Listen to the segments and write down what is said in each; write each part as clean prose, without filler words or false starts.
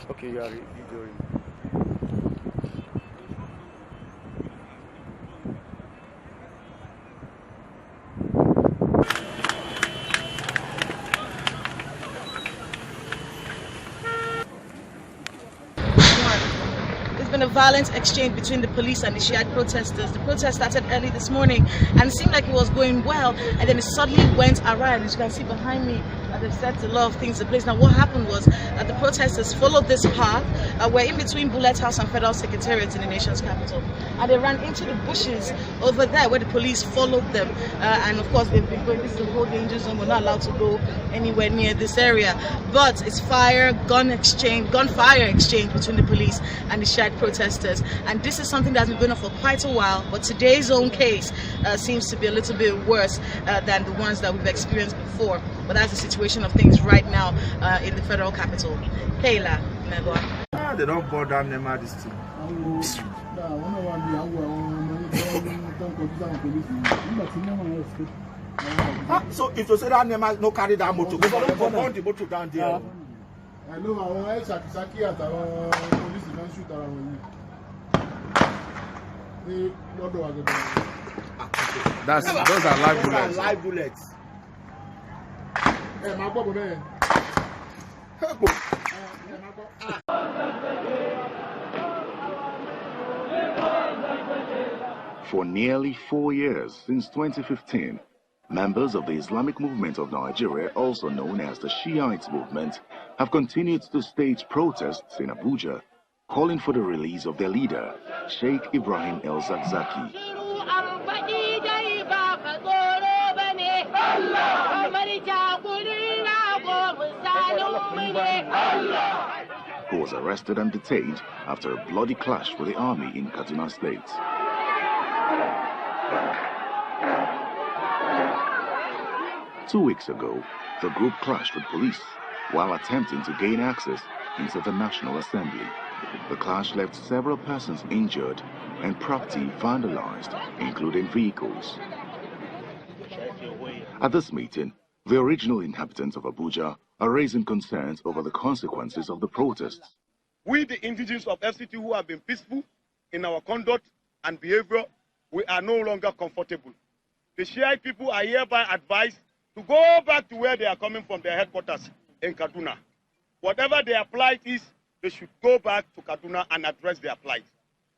Okay, you are videoing. There's been a violent exchange between the police and the Shiite protesters. The protest started early this morning and it seemed like it was going well, and then it suddenly went awry. As you can see behind me, they've set a lot of things in place. Now what happened was that the protesters followed this path. We're in between Bullet House and Federal Secretariat in the nation's capital, and they ran into the bushes over there where the police followed them, and of course they've been going, this is a whole danger zone, we're not allowed to go anywhere near this area. But it's gunfire exchange between the police and the Shiite protesters, and this is something that's been going on for quite a while. But today's own case seems to be a little bit worse than the ones that we've experienced before. But that's the situation of things right now in the federal capital. Kayla, Megwa. They don't bother them at this thing. So if you say that name no carry that motor, go on the motor down there. I know our Saki at our police don't shoot around. Those are live bullets. Live bullets. Hey, my boy, man. For nearly 4 years, since 2015, members of the Islamic Movement of Nigeria, also known as the Shiite Movement, have continued to stage protests in Abuja, calling for the release of their leader, Sheikh Ibrahim El-Zakzaki. Who was arrested and detained after a bloody clash with the army in Kaduna State. Two weeks ago, the group clashed with police while attempting to gain access into the National Assembly. The clash left several persons injured and property vandalized, including vehicles. At this meeting, the original inhabitants of Abuja are raising concerns over the consequences of the protests. We, the indigenous of FCT who have been peaceful in our conduct and behavior, we are no longer comfortable. The Shiite people are hereby advised to go back to where they are coming from, their headquarters in Kaduna. Whatever their plight is, they should go back to Kaduna and address their plight.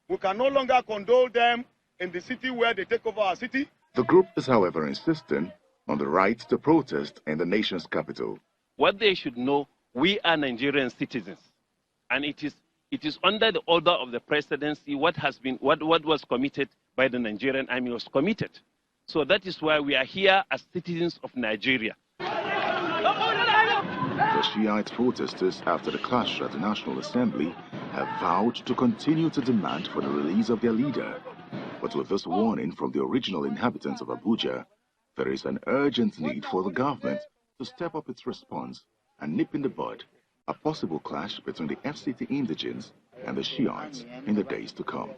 We can no longer condole them in the city where they take over our city. The group is, however, insisting on the right to protest in the nation's capital. What they should know, we are Nigerian citizens, and it is under the order of the presidency what was committed by the Nigerian army was committed. So that is why we are here as citizens of Nigeria. The Shiite protesters, after the clash at the National Assembly, have vowed to continue to demand for the release of their leader. But with this warning from the original inhabitants of Abuja, there is an urgent need for the government to step up its response and nip in the bud a possible clash between the FCT indigenes and the Shiites in the days to come.